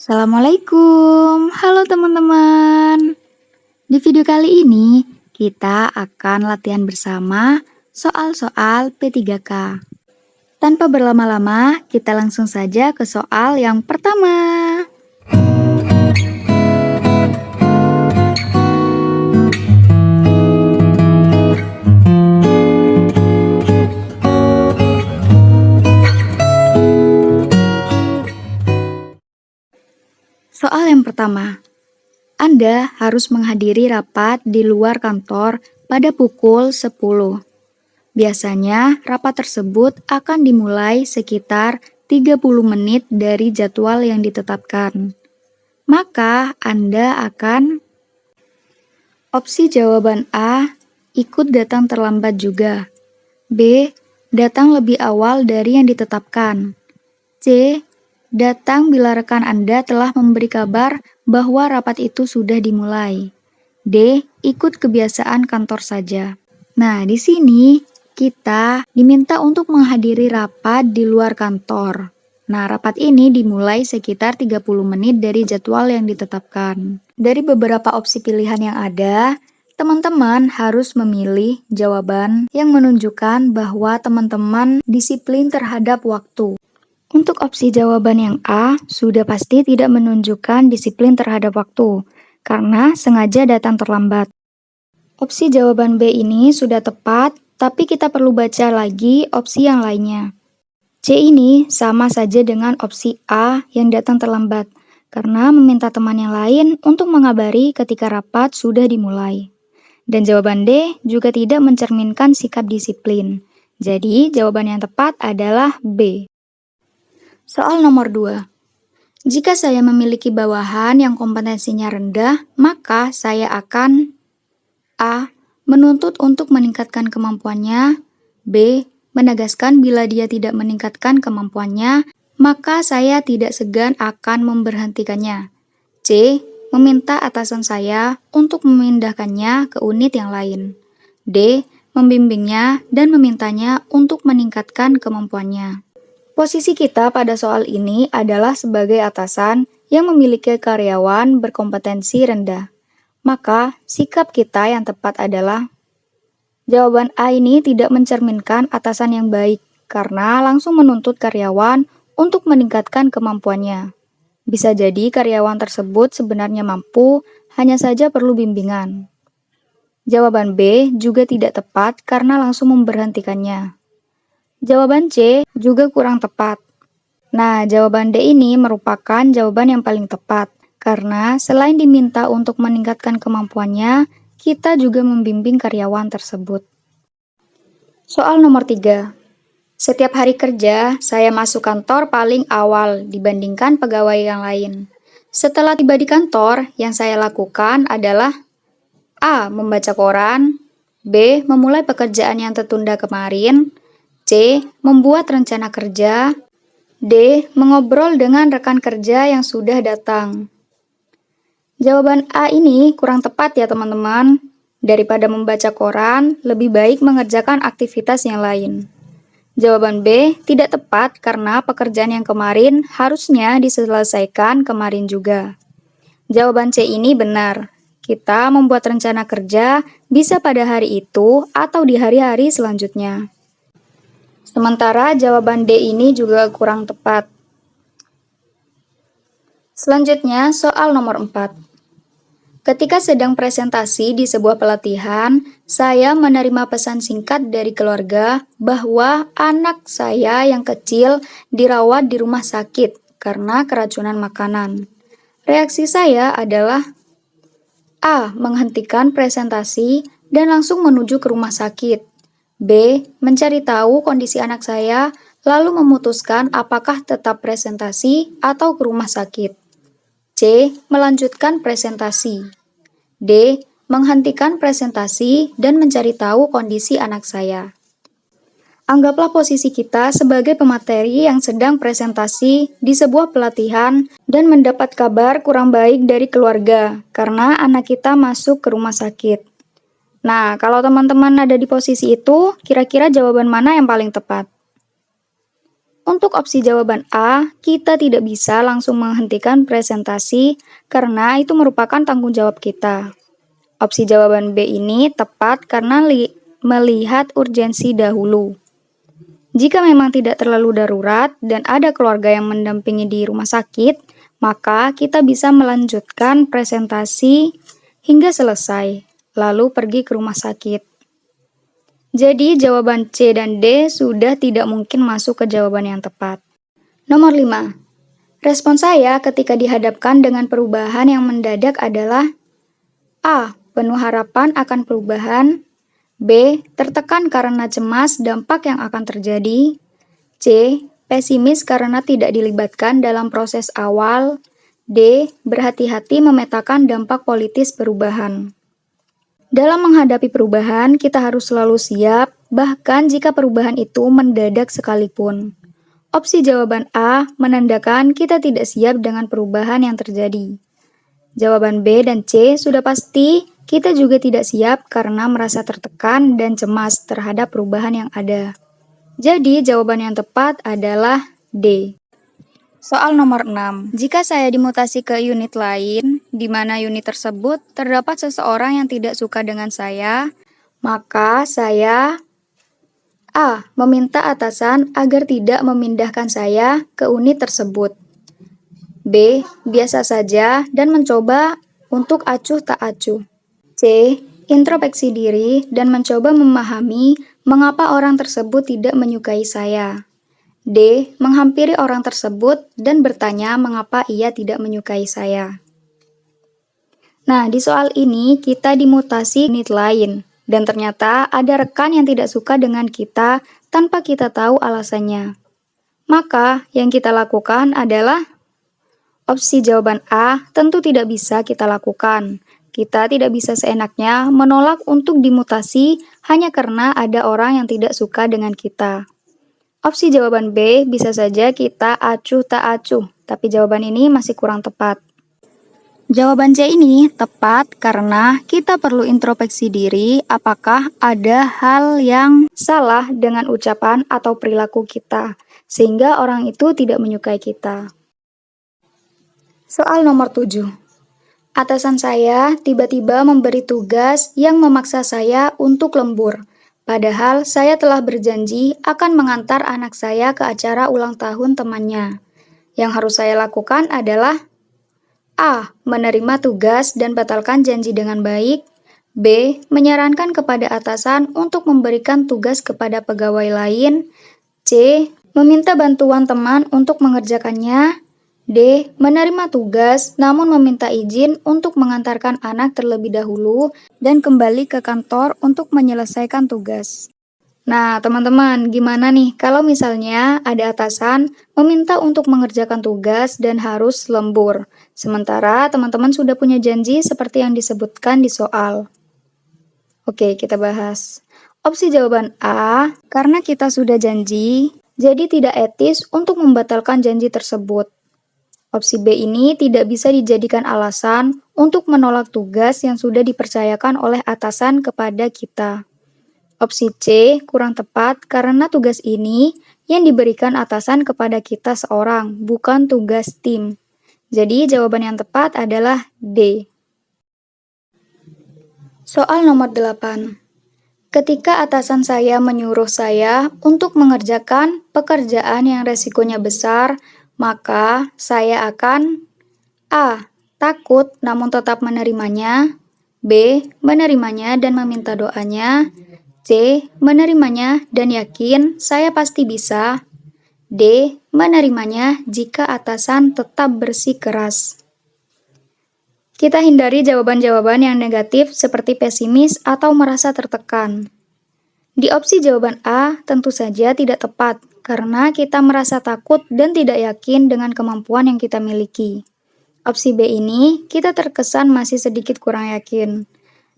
Assalamualaikum, halo teman-teman. Di video kali ini, kita akan latihan bersama soal-soal P3K. Tanpa berlama-lama, kita langsung saja ke soal yang pertama. Soal yang pertama. Anda harus menghadiri rapat di luar kantor pada pukul 10. Biasanya, rapat tersebut akan dimulai sekitar 30 menit dari jadwal yang ditetapkan. Maka, Anda akan opsi jawaban A, ikut datang terlambat juga. B, datang lebih awal dari yang ditetapkan. C, datang bila rekan Anda telah memberi kabar bahwa rapat itu sudah dimulai. D, ikut kebiasaan kantor saja. Nah, di sini kita diminta untuk menghadiri rapat di luar kantor. Nah, rapat ini dimulai sekitar 30 menit dari jadwal yang ditetapkan. Dari beberapa opsi pilihan yang ada, teman-teman harus memilih jawaban yang menunjukkan bahwa teman-teman disiplin terhadap waktu. Untuk opsi jawaban yang A, sudah pasti tidak menunjukkan disiplin terhadap waktu, karena sengaja datang terlambat. Opsi jawaban B ini sudah tepat, tapi kita perlu baca lagi opsi yang lainnya. C ini sama saja dengan opsi A yang datang terlambat, karena meminta teman yang lain untuk mengabari ketika rapat sudah dimulai. Dan jawaban D juga tidak mencerminkan sikap disiplin. Jadi, jawaban yang tepat adalah B. Soal nomor 2. Jika saya memiliki bawahan yang kompetensinya rendah, maka saya akan A. Menuntut untuk meningkatkan kemampuannya. B. Menegaskan bila dia tidak meningkatkan kemampuannya, maka saya tidak segan akan memberhentikannya. C. Meminta atasan saya untuk memindahkannya ke unit yang lain. D. Membimbingnya dan memintanya untuk meningkatkan kemampuannya. Posisi kita pada soal ini adalah sebagai atasan yang memiliki karyawan berkompetensi rendah. Maka, sikap kita yang tepat adalah jawaban A ini tidak mencerminkan atasan yang baik karena langsung menuntut karyawan untuk meningkatkan kemampuannya. Bisa jadi karyawan tersebut sebenarnya mampu, hanya saja perlu bimbingan. Jawaban B juga tidak tepat karena langsung memberhentikannya. Jawaban C juga kurang tepat. Nah, jawaban D ini merupakan jawaban yang paling tepat, karena selain diminta untuk meningkatkan kemampuannya, kita juga membimbing karyawan tersebut. Soal nomor 3. Setiap hari kerja, saya masuk kantor paling awal dibandingkan pegawai yang lain. Setelah tiba di kantor, yang saya lakukan adalah A. Membaca koran. B. Memulai pekerjaan yang tertunda kemarin. C. Membuat rencana kerja. D. Mengobrol dengan rekan kerja yang sudah datang. Jawaban A ini kurang tepat ya teman-teman. Daripada membaca koran, lebih baik mengerjakan aktivitas yang lain. Jawaban B tidak tepat karena pekerjaan yang kemarin harusnya diselesaikan kemarin juga. Jawaban C ini benar. Kita membuat rencana kerja bisa pada hari itu atau di hari-hari selanjutnya. Sementara jawaban D ini juga kurang tepat. Selanjutnya, soal nomor 4. Ketika sedang presentasi di sebuah pelatihan, saya menerima pesan singkat dari keluarga bahwa anak saya yang kecil dirawat di rumah sakit karena keracunan makanan. Reaksi saya adalah A. Menghentikan presentasi dan langsung menuju ke rumah sakit. B. Mencari tahu kondisi anak saya, lalu memutuskan apakah tetap presentasi atau ke rumah sakit. C. Melanjutkan presentasi. D. Menghentikan presentasi dan mencari tahu kondisi anak saya. Anggaplah posisi kita sebagai pemateri yang sedang presentasi di sebuah pelatihan dan mendapat kabar kurang baik dari keluarga karena anak kita masuk ke rumah sakit. Nah, kalau teman-teman ada di posisi itu, kira-kira jawaban mana yang paling tepat? Untuk opsi jawaban A, kita tidak bisa langsung menghentikan presentasi karena itu merupakan tanggung jawab kita. Opsi jawaban B ini tepat karena melihat urgensi dahulu. Jika memang tidak terlalu darurat dan ada keluarga yang mendampingi di rumah sakit, maka kita bisa melanjutkan presentasi hingga selesai, lalu pergi ke rumah sakit. Jadi jawaban C dan D sudah tidak mungkin masuk ke jawaban yang tepat. Nomor 5. Respon saya ketika dihadapkan dengan perubahan yang mendadak adalah A. Penuh harapan akan perubahan. B. Tertekan karena cemas dampak yang akan terjadi. C. Pesimis karena tidak dilibatkan dalam proses awal. D. Berhati-hati memetakan dampak politis perubahan. Dalam menghadapi perubahan, kita harus selalu siap, bahkan jika perubahan itu mendadak sekalipun. Opsi jawaban A menandakan kita tidak siap dengan perubahan yang terjadi. Jawaban B dan C sudah pasti kita juga tidak siap karena merasa tertekan dan cemas terhadap perubahan yang ada. Jadi, jawaban yang tepat adalah D. Soal nomor 6. Jika saya dimutasi ke unit lain, di mana unit tersebut terdapat seseorang yang tidak suka dengan saya, maka saya A. Meminta atasan agar tidak memindahkan saya ke unit tersebut. B. Biasa saja dan mencoba untuk acuh tak acuh. C. Introspeksi diri dan mencoba memahami mengapa orang tersebut tidak menyukai saya. D. Menghampiri orang tersebut dan bertanya mengapa ia tidak menyukai saya. Nah, di soal ini kita dimutasi unit lain, dan ternyata ada rekan yang tidak suka dengan kita tanpa kita tahu alasannya. Maka, yang kita lakukan adalah opsi jawaban A tentu tidak bisa kita lakukan. Kita tidak bisa seenaknya menolak untuk dimutasi hanya karena ada orang yang tidak suka dengan kita. Opsi jawaban B bisa saja kita acuh tak acuh, tapi jawaban ini masih kurang tepat. Jawaban C ini tepat karena kita perlu introspeksi diri apakah ada hal yang salah dengan ucapan atau perilaku kita, sehingga orang itu tidak menyukai kita. Soal nomor 7. Atasan saya tiba-tiba memberi tugas yang memaksa saya untuk lembur. Padahal saya telah berjanji akan mengantar anak saya ke acara ulang tahun temannya. Yang harus saya lakukan adalah A. Menerima tugas dan batalkan janji dengan baik. B. Menyarankan kepada atasan untuk memberikan tugas kepada pegawai lain. C. Meminta bantuan teman untuk mengerjakannya. D. Menerima tugas namun meminta izin untuk mengantarkan anak terlebih dahulu dan kembali ke kantor untuk menyelesaikan tugas. Nah, teman-teman, gimana nih kalau misalnya ada atasan meminta untuk mengerjakan tugas dan harus lembur, sementara teman-teman sudah punya janji seperti yang disebutkan di soal? Oke, kita bahas. Opsi jawaban A, karena kita sudah janji, jadi tidak etis untuk membatalkan janji tersebut. Opsi B ini tidak bisa dijadikan alasan untuk menolak tugas yang sudah dipercayakan oleh atasan kepada kita. Opsi C kurang tepat karena tugas ini yang diberikan atasan kepada kita seorang, bukan tugas tim. Jadi jawaban yang tepat adalah D. Soal nomor 8. Ketika atasan saya menyuruh saya untuk mengerjakan pekerjaan yang resikonya besar, maka saya akan A. Takut namun tetap menerimanya. B. Menerimanya dan meminta doanya. C. Menerimanya dan yakin saya pasti bisa. D. Menerimanya jika atasan tetap bersikeras. Kita hindari jawaban-jawaban yang negatif seperti pesimis atau merasa tertekan. Di opsi jawaban A tentu saja tidak tepat karena kita merasa takut dan tidak yakin dengan kemampuan yang kita miliki. Opsi B ini kita terkesan masih sedikit kurang yakin.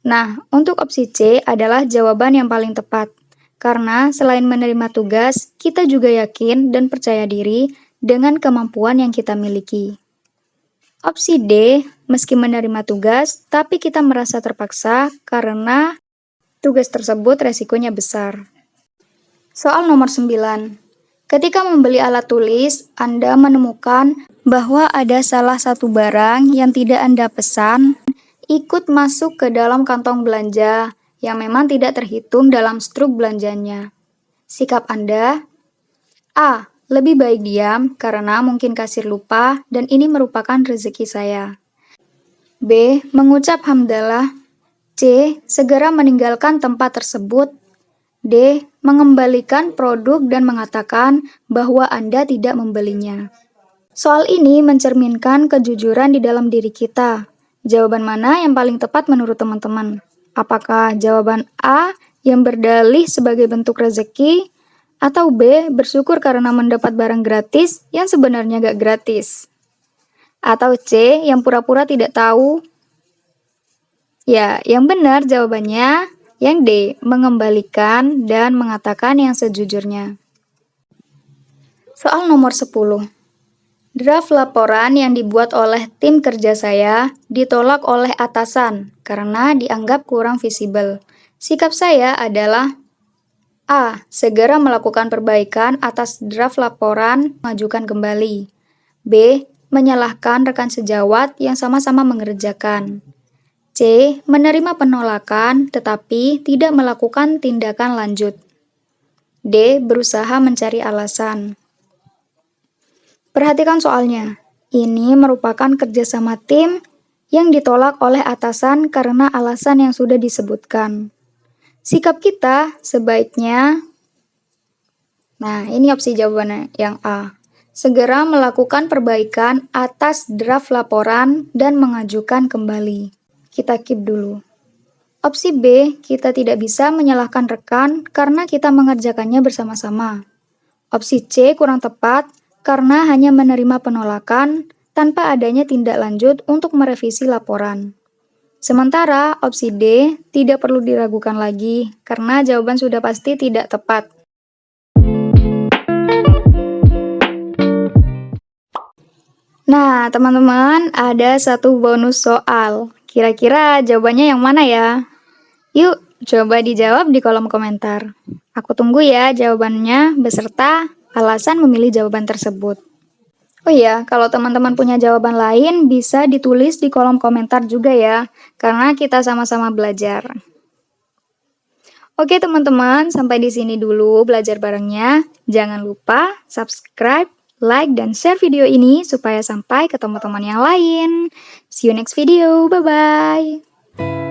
Nah, untuk opsi C adalah jawaban yang paling tepat karena selain menerima tugas, kita juga yakin dan percaya diri dengan kemampuan yang kita miliki. Opsi D, meski menerima tugas, tapi kita merasa terpaksa karena tugas tersebut resikonya besar. Soal nomor 9. Ketika membeli alat tulis, Anda menemukan bahwa ada salah satu barang yang tidak Anda pesan ikut masuk ke dalam kantong belanja yang memang tidak terhitung dalam struk belanjanya. Sikap Anda: A. Lebih baik diam karena mungkin kasir lupa dan ini merupakan rezeki saya. B. Mengucap hamdalah. C. Segera meninggalkan tempat tersebut. D. Mengembalikan produk dan mengatakan bahwa Anda tidak membelinya. Soal ini mencerminkan kejujuran di dalam diri kita. Jawaban mana yang paling tepat menurut teman-teman? Apakah jawaban A yang berdalih sebagai bentuk rezeki, atau B bersyukur karena mendapat barang gratis yang sebenarnya gak gratis? Atau C yang pura-pura tidak tahu? Ya, yang benar jawabannya yang D, mengembalikan dan mengatakan yang sejujurnya. Soal nomor 10. Draft laporan yang dibuat oleh tim kerja saya ditolak oleh atasan karena dianggap kurang visible. Sikap saya adalah: A. Segera melakukan perbaikan atas draft laporan, mengajukan kembali. B. Menyalahkan rekan sejawat yang sama-sama mengerjakan. C. Menerima penolakan tetapi tidak melakukan tindakan lanjut. D. Berusaha mencari alasan. Perhatikan soalnya. Ini merupakan kerjasama tim yang ditolak oleh atasan karena alasan yang sudah disebutkan. Sikap kita sebaiknya, nah ini opsi jawabannya yang A. Segera melakukan perbaikan atas draft laporan dan mengajukan kembali. Kita keep dulu. Opsi B, kita tidak bisa menyalahkan rekan karena kita mengerjakannya bersama-sama. Opsi C kurang tepat karena hanya menerima penolakan tanpa adanya tindak lanjut untuk merevisi laporan. Sementara opsi D tidak perlu diragukan lagi karena jawaban sudah pasti tidak tepat. Nah, teman-teman, ada satu bonus soal. Kira-kira jawabannya yang mana ya? Yuk, coba dijawab di kolom komentar. Aku tunggu ya jawabannya beserta alasan memilih jawaban tersebut. Oh iya, kalau teman-teman punya jawaban lain bisa ditulis di kolom komentar juga ya, karena kita sama-sama belajar. Oke teman-teman, sampai di sini dulu belajar barengnya. Jangan lupa subscribe, like, dan share video ini supaya sampai ke teman-teman yang lain. See you next video, bye-bye!